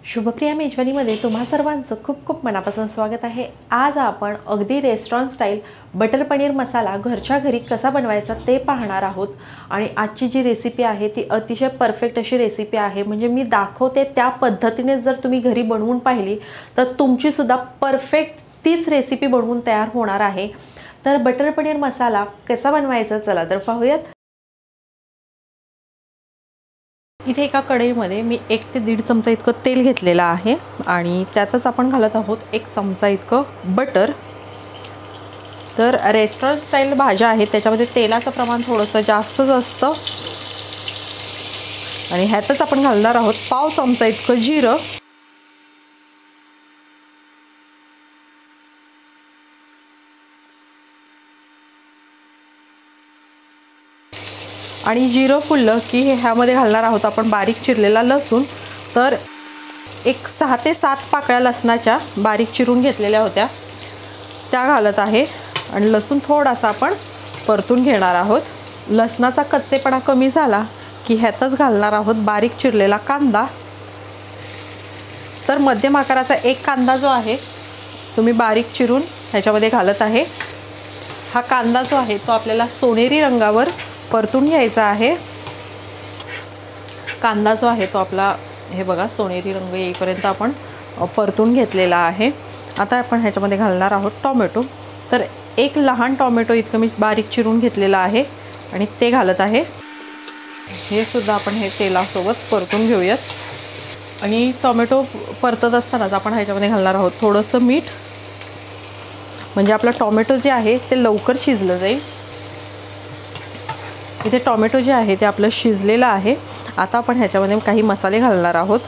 शुभप्रिया मेजवानीमध्ये तुम्हा सर्वांचं खूप खूप मनापासून स्वागत आहे। आज आपण अगदी restaurant style butter paneer masala घरच्या घरी कसा बनवायचा ते पाहणार आहोत। आणि आजची जी रेसिपी आहे ती अतिशय परफेक्ट अशी रेसिपी आहे। म्हणजे मी दाखवते त्या पद्धतीने जर तुम्ही घरी बनवून पाहिली तर तुमची सुद्धा परफेक्ट तीच रेसिपी बनवून तयार होणार आहे। तर बटर पनीर मसाला कसा बनवायचा चला तर पाहूयात। इथे एका कढईमध्ये मी 1 ते 1.5 चमचा इतकं तेल घेतलेलं आहे आणि त्यातच आपण घालत आहोत 1 चमचा इतकं बटर। तर रेस्टॉरंट स्टाईल भाज्या आहेत त्याच्यामध्ये तेलाचं प्रमाण थोडंसं जास्तच असतं आणि ह्यातच आपण घालणार आहोत पाव चमचा इतकं जिरं आणि जिरं फुललं की ह्यामध्ये घालणार आहोत आपण बारीक चिरलेला लसूण। तर एक 6 ते 7 पाकळ्या लसणाच्या बारीक चिरून घेतलेल्या होत्या त्या घालत आहे आणि लसूण थोडासा आपण परतून घेणार आहोत। लसणाचा कच्चेपणा कमी झाला की ह्यातच घालणार आहोत बारीक चिरलेला कांदा। तर मध्यम आकाराचा एक कांदा जो आहे तुम्ही बारीक चिरून ह्याच्यामध्ये घालत आहे। हा कांदा जो आहे तो आपल्याला सोनेरी रंगावर परतून घ्यायचा आहे। कांदा जो आहे तो आपला हे बघा सोनेरी रंग येईपर्यंत आपण परतून घेतलेला आहे। आता आपण ह्याच्यामध्ये घालणार आहोत टोमॅटो। तर एक लहान टोमॅटो इतकं मी बारीक चिरून घेतलेला आहे आणि ते घालत आहे। हे सुद्धा आपण हे तेलासोबत परतून घेऊयात। आणि टोमॅटो परतत असतानाच आपण ह्याच्यामध्ये घालणार आहोत थोडंसं मीठ, म्हणजे आपला टोमॅटो जे आहे ते लवकर शिजलं जाईल। इथे टोमॅटो जे आहे ते आपलं शिजलेलं आहे। आता आपण ह्याच्यामध्ये काही मसाले घालणार आहोत।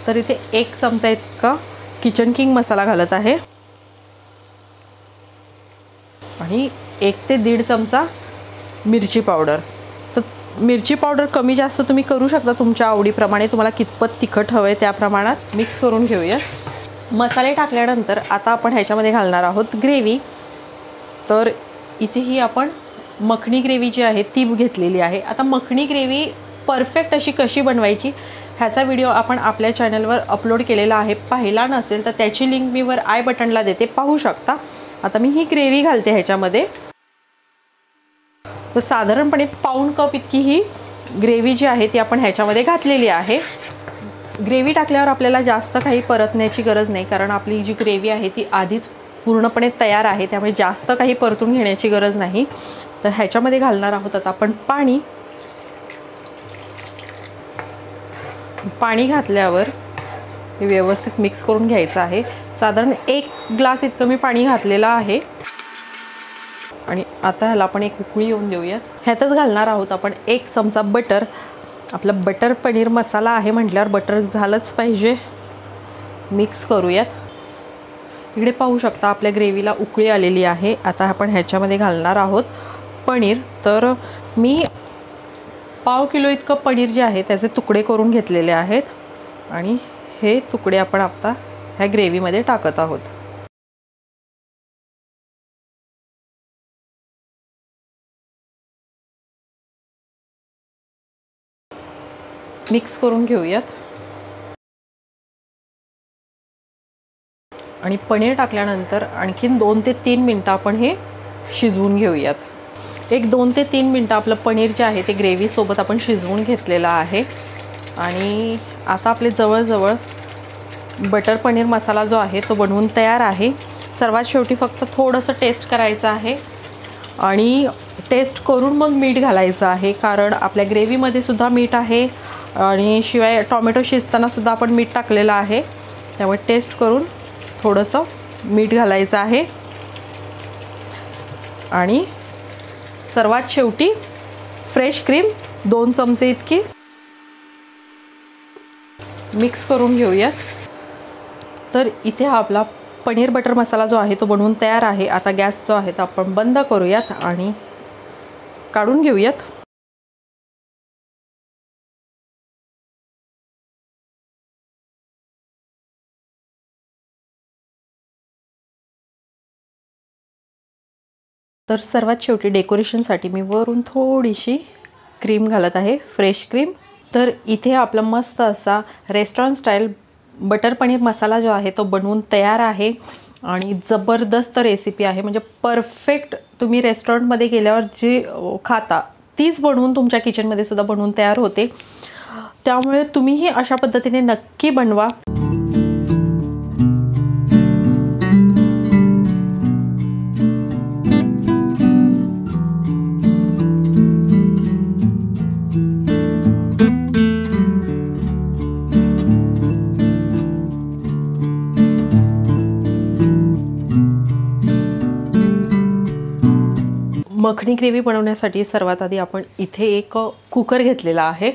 तर इथे 1 चमचा इतका किचन किंग मसाला घालत आहे आणि 1 ते 1.5 चमचा मिरची पावडर। तर मिरची पावडर कमी जास्त तुम्ही करू शकता तुमच्या आवडीप्रमाणे, तुम्हाला कितपत तिखट हवं आहे त्या प्रमाणात। मिक्स करून घेऊया। मसाले टाकल्यानंतर आता आपण ह्याच्यामध्ये घालणार आहोत ग्रेव्ही। तर इथेही आपण मखनी ग्रेव्ही जी आहे ती घेतलेली आहे। आता मखनी ग्रेव्ही परफेक्ट अशी कशी बनवायची ह्याचा व्हिडिओ आपण आपल्या चॅनलवर अपलोड केलेला आहे। पाहिला नसेल तर त्याची लिंक मी वर आय बटनला देते, पाहू शकता। आता मी ही ग्रेव्ही घालते ह्याच्यामध्ये। तर साधारणपणे पाऊण कप इतकी ही ग्रेव्ही जी आहे ती आपण ह्याच्यामध्ये घातलेली आहे। ग्रेव्ही टाकल्यावर आपल्याला जास्त काही परतण्याची गरज नाही, कारण आपली जी ग्रेव्ही आहे ती आधीच पूर्णपणे तयार आहे, त्यामुळे जास्त काही परतून घेण्याची गरज नाही। तर ह्याच्यामध्ये घालणार आहोत आता आपण पाणी। पाणी घातल्यावर हे व्यवस्थित मिक्स करून घ्यायचं आहे। साधारण 1 ग्लास इतकं मी पाणी घातलेलं आहे आणि आता ह्याला आपण एक उकळी येऊन देऊयात। ह्यातच घालणार आहोत आपण 1 चमचा बटर। आपला बटर पनीर मसाला आहे म्हटल्यावर बटर झालंच पाहिजे। मिक्स करूयात। इकडे पाहू शकता आपल्या ग्रेव्हीला उकळी आलेली आहे। आता आपण ह्याच्यामध्ये घालणार आहोत पनीर। तर मी पाव किलो इतकं पनीर जे आहे त्याचे तुकडे करून घेतलेले आहेत आणि हे तुकडे आपण आता ह्या ग्रेव्हीमध्ये टाकत आहोत। मिक्स करून घेऊयात आणि पनीर टाकल्यानंतर आणखीन 2 ते 3 मिनिटं आपण हे शिजवून घेऊयात। एक 2 ते 3 मिनिटं आपलं पनीर जे आहे ते ग्रेव्ही सोबत आपण शिजवून घेतलेलं आहे। आणि आता आपले जवळजवळ बटर पनीर मसाला जो आहे तो बनवून तयार आहे। सर्वात शेवटी फक्त थोडंसं टेस्ट करायचं आहे आणि टेस्ट करून मग मीठ घालायचं आहे, कारण आपल्या ग्रेव्हीमध्ये सुद्धा मीठ आहे आणि शिवाय टोमॅटो शिजताना सुद्धा आपण मीठ टाकलेलं आहे, त्यामुळे टेस्ट करून थोडंसं मीठ घालायचं आहे। आणि सर्वात शेवटी फ्रेश क्रीम 2 चमचे इतकी मिक्स करून घेऊयात। तर इथे हा आपला पनीर बटर मसाला जो आहे तो बनवून तयार आहे। आता गॅस जो आहे तो आपण बंद करूयात आणि काढून घेऊयात। तर सर्वात शेवटी डेकोरेशनसाठी मी वरून थोडीशी क्रीम घालत आहे, फ्रेश क्रीम। तर इथे आपला मस्त असा restaurant style butter paneer masala जो आहे तो बनवून तयार आहे आणि जबरदस्त रेसिपी आहे. म्हणजे परफेक्ट तुम्ही रेस्टॉरंटमध्ये गेल्यावर जी खाता तीच बनवून तुमच्या किचनमध्ये सुद्धा बनवून तयार होते. त्यामुळे तुम्हीही अशा पद्धतीने नक्की बनवा. मखनी ग्रेव्ही बनवण्यासाठी सर्वात आधी आपण इथे एक कुकर घेतलेला आहे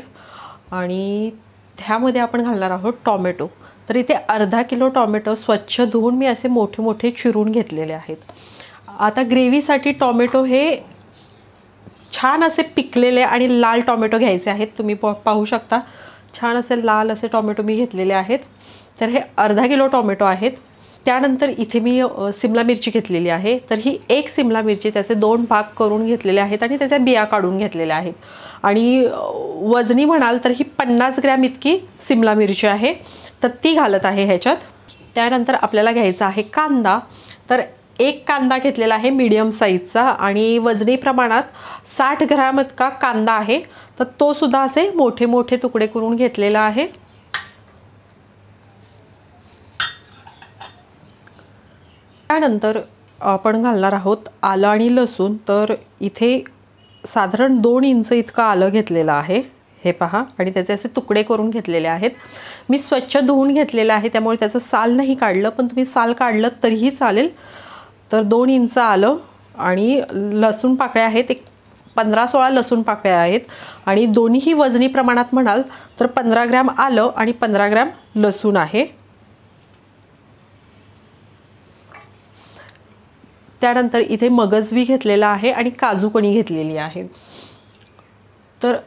आणि त्यामध्ये आपण घालणार आहोत टोमॅटो. तर इथे अर्धा किलो टोमॅटो स्वच्छ धुवून मी असे मोठे मोठे चिरून घेतलेले आहेत. आता ग्रेव्हीसाठी टोमॅटो हे छान असे पिकलेले आणि लाल टोमॅटो घ्यायचे आहेत. तुम्ही पाहू शकता छान असे लाल असे टोमॅटो मी घेतलेले आहेत. तर हे अर्धा किलो टोमॅटो आहेत. त्यानंतर इथे मी सिमला मिरची घेतलेली आहे. तर ही एक सिमला मिरची त्याचे 2 भाग करून घेतलेले आहेत आणि त्याच्या बिया काढून घेतलेल्या आहेत. आणि वजनी म्हणाल तर ही 50 ग्रॅम इतकी सिमला मिरची आहे. तर ती घालत आहे ह्याच्यात. त्यानंतर आपल्याला घ्यायचा आहे कांदा. तर एक कांदा घेतलेला आहे मीडियम साईजचा आणि वजनी प्रमाणात 60 ग्रॅम इतका कांदा आहे. तर तो सुद्धा असे मोठे मोठे तुकडे करून घेतलेला आहे. त्यानंतर आपण घालणार आहोत आलं आणि लसूण. तर इथे साधारण 2 इंच इतकं आलं घेतलेलं आहे. हे पहा आणि त्याचे असे तुकडे करून घेतलेले आहेत. मी स्वच्छ धुवून घेतलेलं आहे त्यामुळे त्याचं साल नाही काढलं, पण तुम्ही साल काढलं तरीही चालेल. तर 2 इंच आलं आणि लसूण पाकळ्या आहेत. एक 15-16 लसूण पाकळ्या आहेत आणि दोन्हीही वजनी प्रमाणात म्हणाल तर 15 ग्रॅम आलं आणि 15 ग्रॅम लसूण आहे. त्यानंतर इथे मगजबी घेतलेला आहे आणि काजूकणी घेतलेली आहे. तर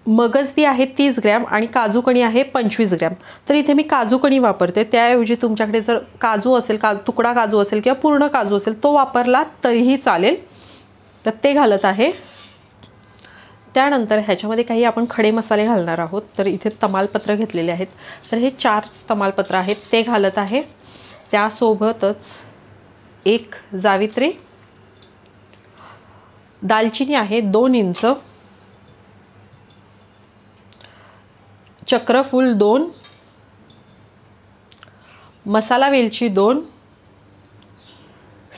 मगजबी आहे 30 ग्रॅम आणि काजूकणी आहे 25 ग्रॅम. तर इथे मी काजूकणी वापरते. त्याऐवजी तुमच्याकडे जर काजू असेल, तुकडा काजू असेल किंवा पूर्ण काजू असेल तो वापरला तरीही चालेल. तर ते घालत आहे. त्यानंतर ह्याच्यामध्ये काही आपण खडे मसाले घालणार आहोत. तर इथे तमालपत्र घेतलेले आहेत. तर हे 4 तमालपत्र आहेत ते घालत आहे. त्यासोबतच एक जावित्री, दालचिनी आहे 2 इंच, चक्रफूल 2, मसाला वेलची 2,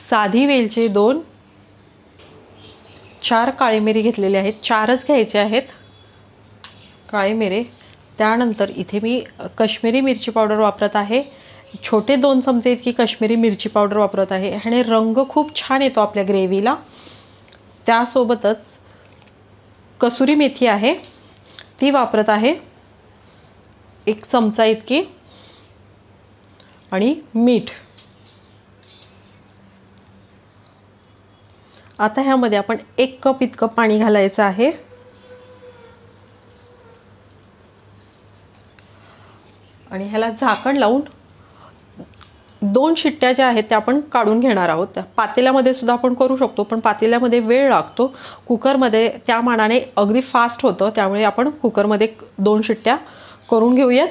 साधी वेलची 2, 4 काळे मिरी घेतलेले आहेत. 4च घ्यायचे आहेत काळे मिरे. त्यानंतर इथे मी काश्मीरी मिरची पावडर वापरत आहे. छोटे 2 चमचे इतकी काश्मीरी मिरची पावडर वापरत आहे आणि रंग खूप छान येतो आपल्या ग्रेव्हीला. त्यासोबतच कसुरी मेथी आहे ती वापरत आहे 1 चमचा इतकी आणि मीठ. आता ह्यामध्ये आपण 1 कप इतकं पाणी घालायचं आहे. आणि ह्याला झाकण लावून 2 शिट्ट्या ज्या आहेत त्या आपण काढून घेणार आहोत. पातेल्यामध्ये सुद्धा आपण करू शकतो, पण पातेल्यामध्ये वेळ लागतो. कुकरमध्ये त्या मानाने अगदी फास्ट होतं, त्यामुळे आपण कुकरमध्ये 2 शिट्ट्या करून घेऊयात.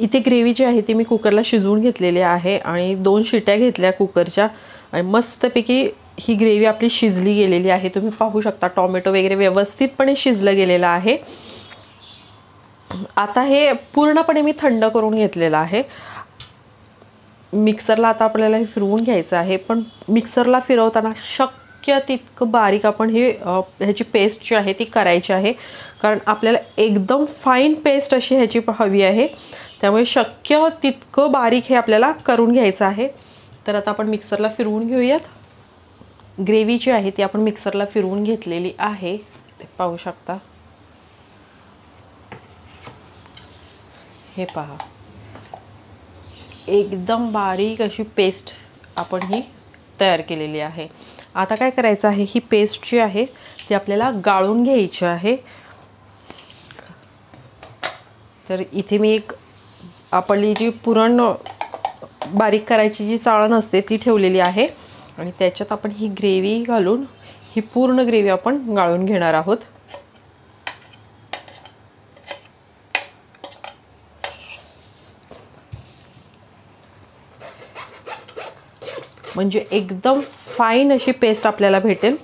इथे ग्रेव्ही जी आहे ती मी कुकरला शिजवून घेतलेली आहे आणि 2 शिट्ट्या घेतल्या कुकरच्या आणि मस्तपैकी ही ग्रेव्ही आपली शिजली गेलेली आहे. तुम्ही पाहू शकता टोमॅटो वगैरे व्यवस्थितपणे शिजलं गेलेलं आहे. आता हे पूर्णपणे मी थंड करून घेतलेलं आहे. मिक्सरला आता आपल्याला हे फिरवून घ्यायचं आहे, पण मिक्सरला फिरवताना शक्य तितकं बारीक आपण ह्याची पेस्ट जी आहे ती करायची आहे, कारण आपल्याला एकदम फाईन पेस्ट अशी ह्याची हवी आहे. त्यामुळे शक्य तितकं बारीक हे आपल्याला करून घ्यायचं आहे. तर आता आपण मिक्सरला फिरवून घेऊयात. ग्रेव्ही जी आहे ती आपण मिक्सरला फिरवून घेतलेली आहे. ते पाहू शकता. हे पहा एकदम बारीक अशी पेस्ट आपण ही तयार केलेली आहे. आता काय करायचं आहे, ही पेस्ट जी आहे ती आपल्याला गाळून घ्यायची आहे. तर इथे मी एक आपली जी पुरण बारीक करायची जी चाळण असते ती ठेवलेली आहे आणि त्याच्यात आपण ही ग्रेव्ही घालून ही पूर्ण ग्रेव्ही आपण गाळून घेणार आहोत. म्हणजे एकदम फाईन अशी पेस्ट आपल्याला भेटेल।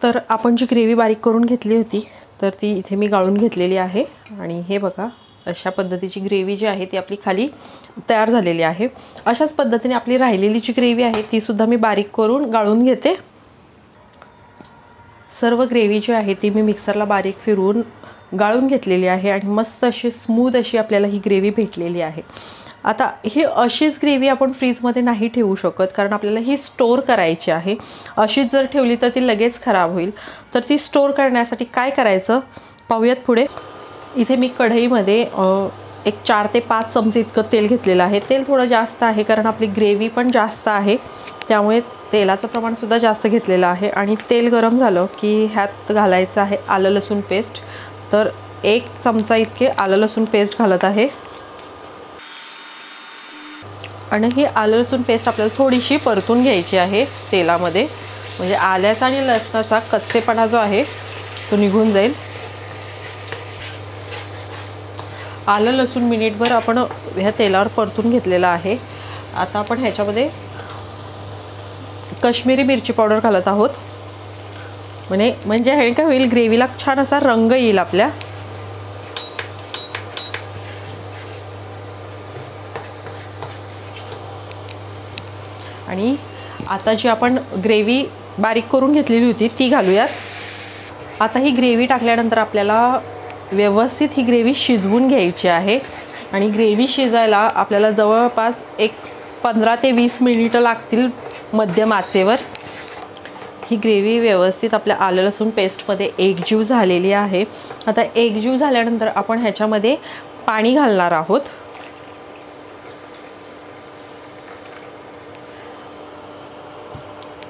तर आपण जी ग्रेव्ही बारीक करून घेतली होती तर ती इथे मी गाळून घेतलेली आहे आणि हे बघा अशा पद्धतीची ग्रेव्ही जी आहे ती आपली खाली तयार झालेली आहे। अशाच पद्धतीने आपली राहिलेली जी ग्रेव्ही आहे ती सुद्धा मी बारीक करून गाळून घेते। सर्व ग्रेव्ही जी आहे ती मी मिक्सरला बारीक फिरवून गाळून घेतलेली आहे आणि मस्त अशी स्मूथ अशी आपल्याला ही ग्रेव्ही भेटलेली आहे। आता ही अशीच ग्रेव्ही आपण फ्रीजमध्ये नाही ठेवू शकत कारण आपल्याला ही स्टोर करायची आहे। अशीच जर ठेवली तर ती लगेच खराब होईल। तर ती स्टोर करण्यासाठी काय करायचं पाहूयात पुढे। इथे मी कढईमध्ये एक 4 ते 5 चमचे इतकं तेल घेतलेलं आहे। तेल थोडं जास्त आहे कारण आपली ग्रेव्ही पण जास्त आहे, त्यामुळे तेलाचं प्रमाण सुद्धा जास्त घेतलेलं आहे। आणि तेल गरम झालं की ह्यात घालायचं आहे आलं लसूण पेस्ट। तर 1 चमचा इतके आलं लसूण पेस्ट घालत आहे आणि ही आलं लसूण पेस्ट आपल्याला थोडीशी परतून घ्यायची आहे तेलामध्ये, म्हणजे आल्याचा आणि लसणाचा कच्चेपणा जो आहे तो निघून जाईल। आलं लसूण मिनिटभर आपण ह्या तेलावर परतून घेतलेला आहे। आता आपण ह्याच्यामध्ये काश्मीरी मिरची पावडर घालत आहोत, म्हणजे हे काय होईल ग्रेव्हीला छान असा रंग येईल आपल्या। आणि आता जी आपण ग्रेव्ही बारीक करून घेतलेली होती ती घालूयात। आता ही ग्रेव्ही टाकल्यानंतर आपल्याला व्यवस्थित ही ग्रेव्ही शिजवून घ्यायची आहे आणि ग्रेव्ही शिजायला आपल्याला जवळपास एक 15 ते 20 मिनिटं लागतील मध्यम आचेवर। ही ग्रेव्ही व्यवस्थित आपल्या आलं लसूण पेस्टमध्ये एकजीव झालेली आहे। आता एकजीव झाल्यानंतर आपण ह्याच्यामध्ये पाणी घालणार आहोत।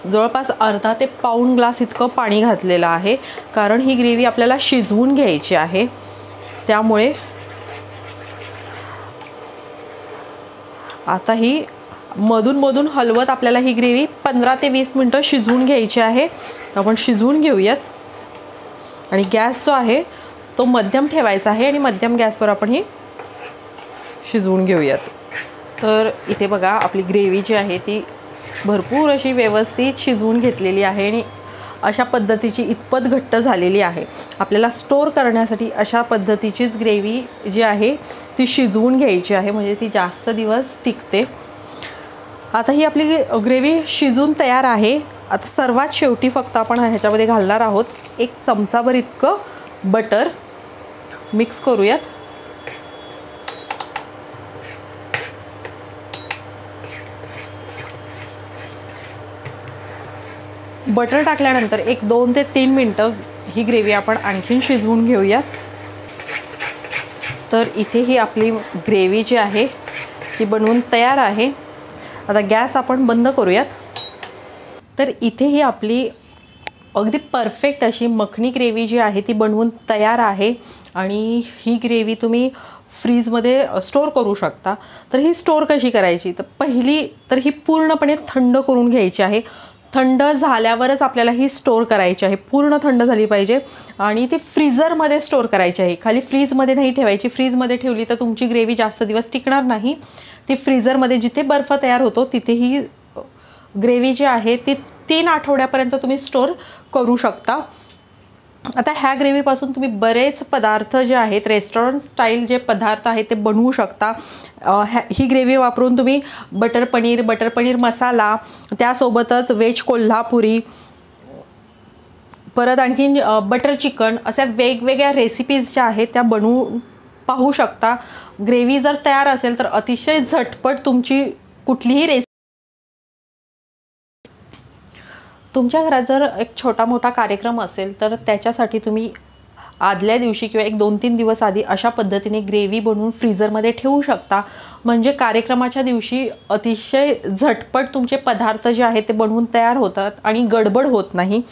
जवळपास अर्धा ते पाऊण ग्लास इतकं पाणी घातलेलं आहे कारण ही ग्रेव्ही आपल्याला शिजवून घ्यायची आहे। त्यामुळे आता ही मधून मधून हलवत आपल्याला ही ग्रेव्ही 15 ते 20 मिनिटं शिजवून घ्यायची आहे। आपण शिजवून घेऊयात आणि गॅस जो आहे तो मध्यम ठेवायचा आहे आणि मध्यम गॅसवर आपण ही शिजवून घेऊयात। तर इथे बघा आपली ग्रेव्ही जी आहे ती भरपूर अशी व्यवस्थित शिजवून घेतलेली आहे आणि अशा पद्धतीची इतपत घट्ट झालेली आहे। आपल्याला स्टोर करण्यासाठी अशा पद्धतीचीच ग्रेव्ही जी आहे ती शिजवून घ्यायची आहे, म्हणजे ती जास्त दिवस टिकते। आता ही आपली ग्रेव्ही शिजून तयार आहे। आता सर्वात शेवटी फक्त आपण ह्याच्यामध्ये घालणार आहोत 1 चमचाभर इतकं बटर। मिक्स करूयात। बटर टाकल्यानंतर एक 2 ते 3 मिनिटं ही ग्रेव्ही आपण आणखीन शिजवून घेऊयात। तर इथे ही आपली ग्रेव्ही जी आहे ती बनवून तयार आहे। आता गॅस आपण बंद करूयात। तर इथे ही आपली अगदी परफेक्ट अशी मखनी ग्रेव्ही जी आहे ती बनवून तयार आहे आणि ही ग्रेव्ही तुम्ही फ्रीजमध्ये स्टोर करू शकता। तर ही स्टोर कशी करायची तर पहिली तर ही पूर्णपणे थंड करून घ्यायची आहे। थंड झाल्यावरच आपल्याला ही स्टोर करायची आहे, पूर्ण थंड झाली पाहिजे आणि ती फ्रीजरमध्ये स्टोर करायची आहे, खाली फ्रीजमध्ये नाही ठेवायची। फ्रीजमध्ये ठेवली तर तुमची ग्रेव्ही जास्त दिवस टिकणार नाही। ती फ्रीजरमध्ये जिथे बर्फ तयार होतो तिथे ही ग्रेव्ही जी आहे ती 3 आठवड्यापर्यंत तुम्ही स्टोर करू शकता। आता ह्या ग्रेव्हीपासून तुम्ही बरेच पदार्थ जे आहेत रेस्टॉरंट स्टाईल जे पदार्थ आहेत ते बनवू शकता। ही ग्रेव्ही वापरून तुम्ही बटर पनीर मसाला, त्यासोबतच व्हेज कोल्हापुरी, परत आणखीन बटर चिकन अशा वेगवेगळ्या रेसिपीज ज्या आहेत त्या बनवून पाहू शकता। ग्रेव्ही जर तयार असेल तर अतिशय झटपट तुमची कुठलीही रेसिपी। तुमच्या घरात जर एक छोटा मोठा कार्यक्रम असेल तर त्याच्यासाठी तुम्ही आदल्या दिवशी किंवा एक 2-3 दिवस आधी अशा पद्धतीने ग्रेव्ही बनवून फ्रीजरमध्ये ठेवू शकता, म्हणजे कार्यक्रमाच्या दिवशी अतिशय झटपट तुमचे पदार्थ जे आहेत ते बनवून तयार होतात आणि गडबड होत नाही।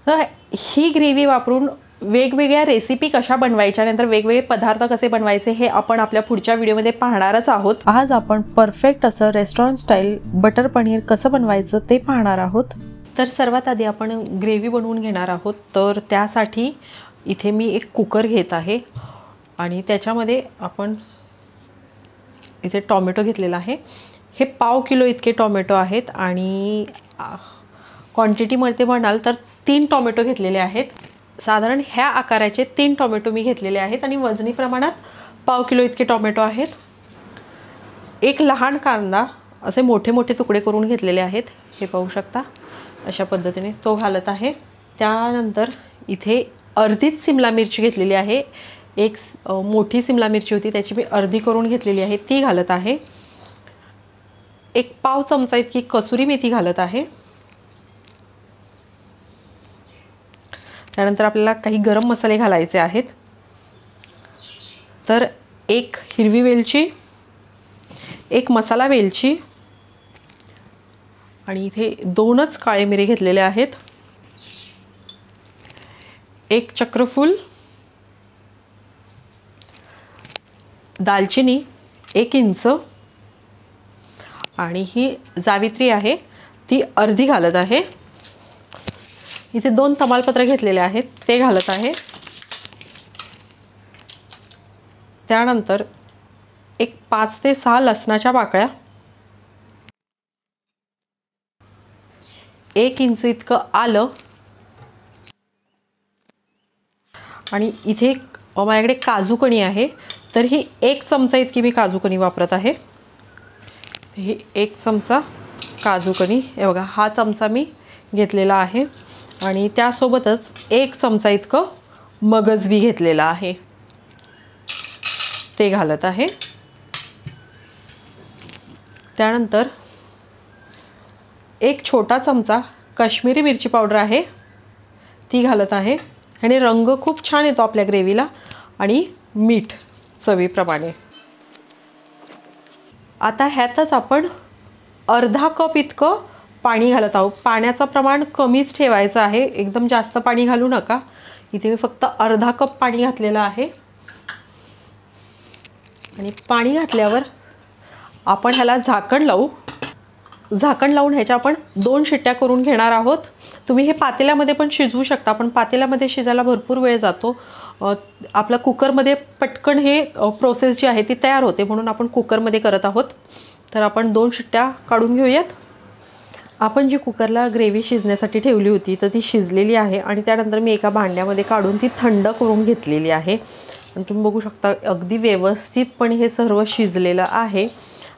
तर ही ग्रेव्ही वापरून वेगवेगळ्या रेसिपी कशा बनवायच्या, नंतर वेगवेगळे पदार्थ कसे बनवायचे हे आपण आपल्या पुढच्या व्हिडिओमध्ये पाहणारच आहोत। आज आपण परफेक्ट असं रेस्टॉरंट स्टाईल बटर पनीर कसं बनवायचं ते पाहणार आहोत। तर सर्वात आधी आपण ग्रेव्ही बनवून घेणार आहोत। तर त्यासाठी इथे मी एक कुकर घेत आहे। आणि त्याच्यामध्ये आपण इथे टोमॅटो घेतलेला आहे। हे पाव किलो इतके टोमॅटो आहेत आणि क्वांटिटीमध्ये म्हणाल तर 3 टोमॅटो घेतलेले आहेत। साधारण ह्या आकाराचे 3 टोमॅटो मी घेतलेले आहेत आणि वजनी प्रमाणात पाव किलो इतके टोमॅटो आहेत। एक लहान कांदा असे मोठे मोठे तुकडे करून घेतलेले आहेत, हे पाहू शकता अशा पद्धतीने तो घालत आहे। त्यानंतर इथे अर्धीच शिमला मिरची घेतलेली आहे। एक मोठी शिमला मिरची होती त्याची मी अर्धी करून घेतलेली आहे, ती घालत आहे। एक पाव चमचा इतकी कसुरी मेथी घालत आहे। त्यानंतर आपल्याला काही गरम मसाले घालायचे आहेत। तर एक हिरवी वेलची, एक मसाला वेलची आणि इथे 2च काळे मिरे घेतलेले आहेत। एक चक्रफूल, दालचिनी 1 इंच आणि ही जावित्री आहे ती अर्धी घालत आहे। इथे 2 तमालपत्र घेतलेले आहेत ते घालत आहे। त्यानंतर एक 5 ते 6 लसणाच्या पाकळ्या, 1 इंच इतकं आलं आणि इथे माझ्याकडे काजू कणी आहे तर ही 1 चमचा इतकी मी काजू कणी वापरत आहे। ही 1 चमचा काजू कणी, हे बघा हा चमचा मी घेतलेला आहे आणि त्यासोबतच 1 चमचा इतकं मगज बी घेतलेला आहे ते घालत आहे। त्यानंतर एक छोटा चमचा काश्मीरी मिरची पावडर आहे ती घालत आहे आणि रंग खूप छान येतो आपल्या ग्रेव्हीला आणि मीठ चवीप्रमाणे। आता ह्यातच आपण अर्धा कप इतकं पाणी घालत आहोत। पाण्याचं प्रमाण कमीच ठेवायचं आहे, एकदम जास्त पाणी घालू नका। इथे मी फक्त अर्धा कप पाणी घातलेलं आहे आणि पाणी घातल्यावर आपण ह्याला झाकण लावू। झाकण लावून ह्याच्या आपण 2 शिट्ट्या करून घेणार आहोत। तुम्ही हे पातेल्यामध्ये पण शिजवू शकता, पण पातेल्यामध्ये शिजायला भरपूर वेळ जातो। आपल्या कुकरमध्ये पटकन हे प्रोसेस जी आहे ती तयार होते, म्हणून आपण कुकरमध्ये करत आहोत। तर आपण 2 शिट्ट्या काढून घेऊयात। आपण जी कुकरला ग्रेव्ही शिजण्यासाठी ठेवली होती तर ती शिजलेली आहे आणि त्यानंतर मी एका भांड्यामध्ये काढून ती थंड करून घेतलेली आहे आणि तुम्ही बघू शकता अगदी व्यवस्थितपणे हे सर्व शिजलेलं आहे।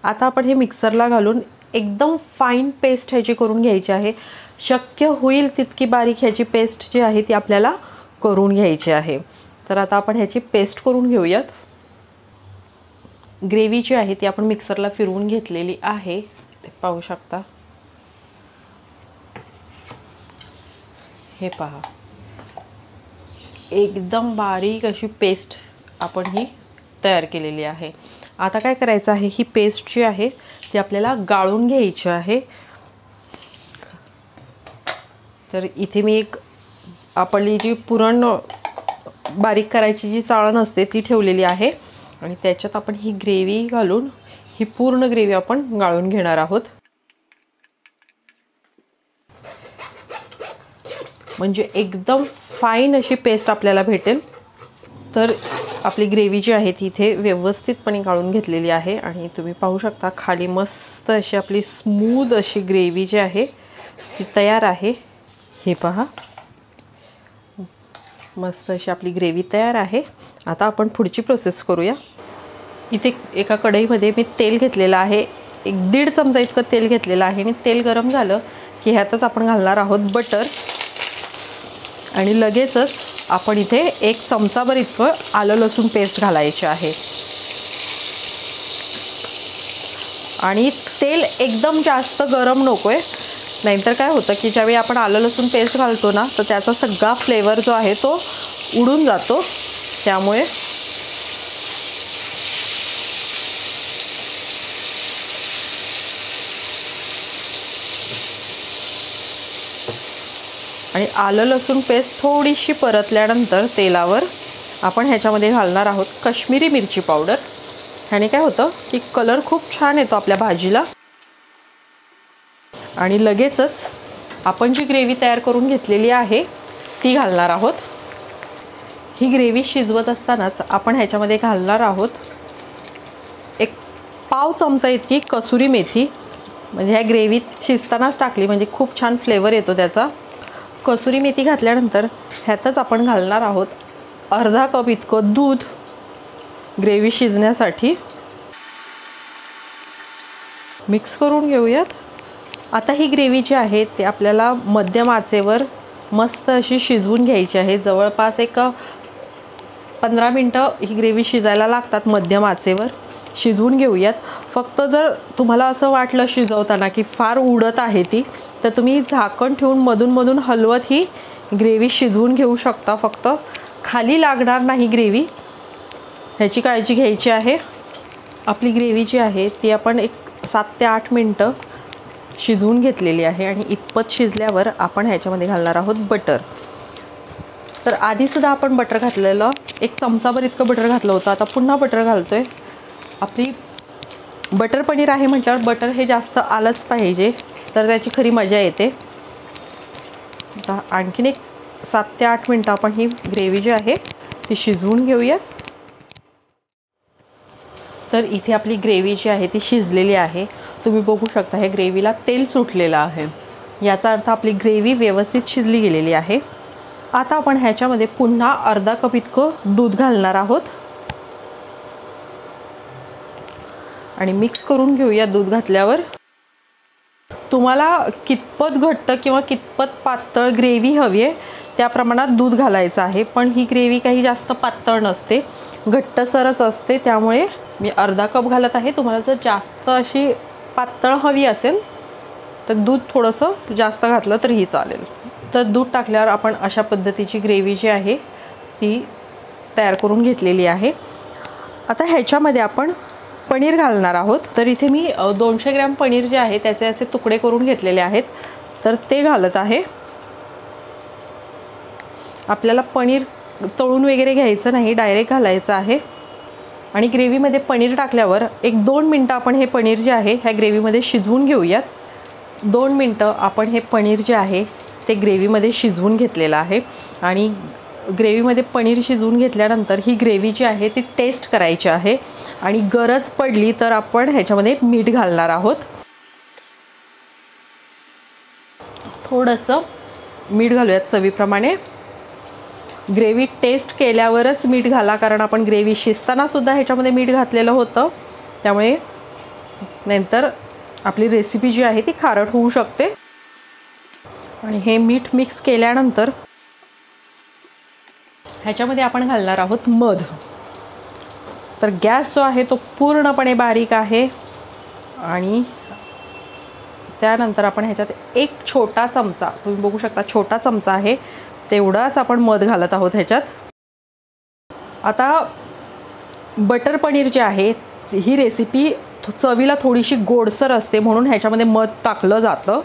आता आपण हे मिक्सरला घालून एकदम फाईन पेस्ट ह्याची करून घ्यायची आहे। शक्य होईल तितकी बारीक ह्याची पेस्ट जी आहे ती आपल्याला करून घ्यायची आहे। तर आता आपण ह्याची पेस्ट करून घेऊयात। ग्रेव्ही जी आहे ती आपण मिक्सरला फिरवून घेतलेली आहे, ते पाहू शकता। हे पहा एकदम बारीक अशी पेस्ट आपण ही तयार केलेली आहे। आता काय करायचं आहे, ही पेस्ट जी आहे ती आपल्याला गाळून घ्यायची आहे। तर इथे मी एक आपली जी पुरण बारीक करायची जी चाळण असते ती ठेवलेली आहे आणि त्याच्यात आपण ही ग्रेव्ही घालून ही पूर्ण ग्रेव्ही आपण गाळून घेणार आहोत, म्हणजे एकदम फाईन अशी पेस्ट आपल्याला भेटेल। तर आपली ग्रेव्ही जी आहे ती इथे व्यवस्थितपणे गाळून घेतलेली आहे आणि तुम्ही पाहू शकता खाली मस्त अशी आपली स्मूथ अशी ग्रेव्ही जी आहे ती तयार आहे। हे पहा मस्त अशी आपली ग्रेव्ही तयार आहे। आता आपण पुढची प्रोसेस करूया। इथे एका कढईमध्ये मी तेल घेतलेलं आहे, 1-1.5 चमचा इतकं तेल घेतलेलं आहे आणि तेल गरम झालं की ह्यातच आपण घालणार आहोत बटर आणि लगेचच आपण इथे 1 चमचाभर इतकं आलं लसूण पेस्ट घालायची आहे आणि तेल एकदम जास्त गरम नकोय, नाहीतर काय होतं की ज्यावेळी आपण आलं लसूण पेस्ट घालतो ना तर त्याचा सगळा फ्लेवर जो आहे तो उडून जातो। त्यामुळे आणि आलं लसूण पेस्ट थोडीशी परतल्यानंतर तेलावर आपण ह्याच्यामध्ये घालणार आहोत काश्मीरी मिरची पावडर। ह्याने काय होतं की कलर खूप छान येतो आपल्या भाजीला आणि लगेचच आपण जी ग्रेव्ही तयार करून घेतलेली आहे ती घालणार आहोत। ही ग्रेव्ही शिजवत असतानाच आपण ह्याच्यामध्ये घालणार आहोत एक पाव चमचा इतकी कसुरी मेथी. म्हणजे ह्या ग्रेव्हीत शिजतानाच टाकली म्हणजे खूप छान फ्लेवर येतो त्याचा. कसुरी मेथी घातल्यानंतर ह्यातच आपण घालणार आहोत अर्धा कप इतकं दूध ग्रेव्ही शिजण्यासाठी. मिक्स करून घेऊयात. आता ही ग्रेव्ही जी आहे ते आपल्याला मध्यम आचेवर मस्त अशी शिजवून घ्यायची आहे. जवळपास एक 15 मिनटं ही ग्रेव्ही शिजायला लागतात. मध्यम आचेवर शिजवून घेऊयात. फक्त जर तुम्हाला असं वाटलं शिजवताना की फार उडत आहे ती, तर तुम्ही झाकण ठेवून मधून हलवत ही ग्रेव्ही शिजवून घेऊ शकता. फक्त खाली लागणार नाही ग्रेव्ही, ह्याची काळजी घ्यायची आहे. आपली ग्रेव्ही जी आहे ती आपण एक 7 ते 8 मिनटं शिजवून घेतलेली आहे. आणि इतपत शिजल्यावर आपण ह्याच्यामध्ये घालणार आहोत बटर. तर आधीसुद्धा आपण बटर घातलेलं, एक चमचाभर इतकं बटर घातलं होतं. आता पुन्हा बटर घालतो आहे. आपली बटर पनीर आहे म्हटल्यावर बटर हे जास्त आलंच पाहिजे, तर त्याची खरी मजा येते. आता आणखीन एक 7 ते 8 मिनटं आपण ही ग्रेव्ही जी आहे ती शिजवून घेऊयात. तर इथे आपली ग्रेव्ही जी आहे ती शिजलेली आहे. तुम्ही बघू शकता हे ग्रेव्हीला तेल सुटलेलं आहे. याचा अर्थ आपली ग्रेव्ही व्यवस्थित शिजली गेलेली आहे. आता आपण ह्याच्यामध्ये पुन्हा अर्धा कप इतकं दूध घालणार आहोत आणि मिक्स करून घेऊया. दूध घातल्यावर तुम्हाला कितपत घट्ट किंवा कितपत पातळ ग्रेव्ही हवी आहे त्या प्रमाणात दूध घालायचं आहे. पण ही ग्रेव्ही काही जास्त पातळ नसते, घट्टसरच असते. त्यामुळे मी अर्धा कप घालत आहे. तुम्हाला जर जास्त अशी पातळ हवी असेल तर दूध थोडंसं जास्त घातलं तरीही चालेल. तर दूध टाकल्यावर आपण अशा पद्धतीची ग्रेव्ही जी आहे ती तयार करून घेतलेली आहे. आता ह्याच्यामध्ये आपण पनीर घालणार आहोत. तर इथे मी 200 ग्रॅम पनीर जे आहे त्याचे असे तुकडे करून घेतलेले आहेत, तर ते घालत आहे. आपल्याला पनीर तळून वगैरे घ्यायचं नाही, डायरेक्ट घालायचं आहे. आणि ग्रेव्हीमध्ये पनीर टाकल्यावर एक 2 मिनटं आपण हे पनीर जे आहे ह्या ग्रेव्हीमध्ये शिजवून घेऊयात. 2 मिनटं आपण हे पनीर जे आहे ते ग्रेव्हीमध्ये शिजवून घेतलेलं आहे. आणि ग्रेव्हीमध्ये पनीर शिजवून घेतल्यानंतर ही ग्रेव्ही जी आहे ती टेस्ट करायची आहे. आणि गरज पडली तर आपण ह्याच्यामध्ये मीठ घालणार आहोत. थोडंसं मीठ घालूयात चवीप्रमाणे. ग्रेव्ही टेस्ट केल्यावरच मीठ घाला, कारण आपण ग्रेव्ही शिजतानासुद्धा ह्याच्यामध्ये मीठ घातलेलं होतं. त्यामुळे नंतर आपली रेसिपी जी आहे ती खारट होऊ शकते. आणि हे मीठ मिक्स केल्यानंतर ह्याच्यामध्ये आपण घालणार आहोत मध. तर गॅस जो आहे तो पूर्णपणे बारीक आहे. आणि त्यानंतर आपण ह्याच्यात एक छोटा चमचा, तुम्ही बघू शकता छोटा चमचा आहे तेवढाच आपण मध घालत आहोत ह्याच्यात. आता बटर पनीर जे आहे ही रेसिपी चवीला थोडीशी गोडसर असते म्हणून ह्याच्यामध्ये मध टाकलं जातं.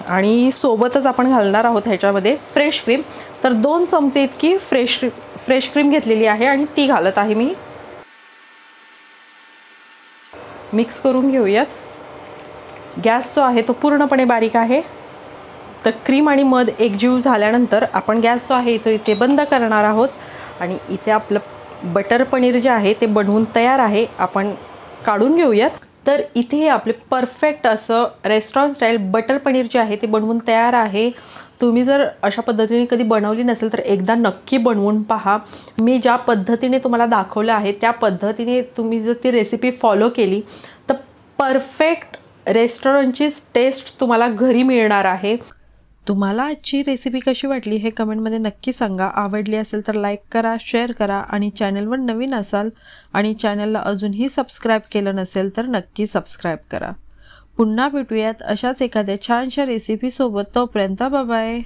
आणि सोबतच आपण घालणार आहोत ह्याच्यामध्ये फ्रेश क्रीम. तर 2 चमचे इतकी फ्रेश क्रीम घेतलेली आहे आणि ती घालत आहे मी. मिक्स करून घेऊयात. गॅस जो आहे तो पूर्णपणे बारीक आहे. तर क्रीम आणि मध एकजीव झाल्यानंतर आपण गॅस जो आहे तो इथे बंद करणार आहोत. आणि इथे आपलं बटर पनीर जे आहे ते बनवून तयार आहे. आपण काढून घेऊयात. तर इथे आपले परफेक्ट असं रेस्टॉरंट स्टाईल बटर पनीर जे आहे ते बनवून तयार आहे. तुम्ही जर अशा पद्धतीने कधी बनवली नसेल तर एकदा नक्की बनवून पहा. मी ज्या पद्धतीने तुम्हाला दाखवलं आहे त्या पद्धतीने तुम्ही जर ती रेसिपी फॉलो केली तर परफेक्ट रेस्टॉरंटचीच टेस्ट तुम्हाला घरी मिळणार आहे. तुम्हाला आजची रेसिपी कशी वाटली हे कमेंटमध्ये नक्की सांगा. आवडली असेल तर लाईक करा, शेअर करा. आणि चॅनलवर नवीन असाल आणि चॅनलला अजूनही सबस्क्राईब केलं नसेल तर नक्की सबस्क्राईब करा. पुन्हा भेटूयात अशाच एखाद्या छानशा रेसिपीसोबत. तोपर्यंत बाय बाय.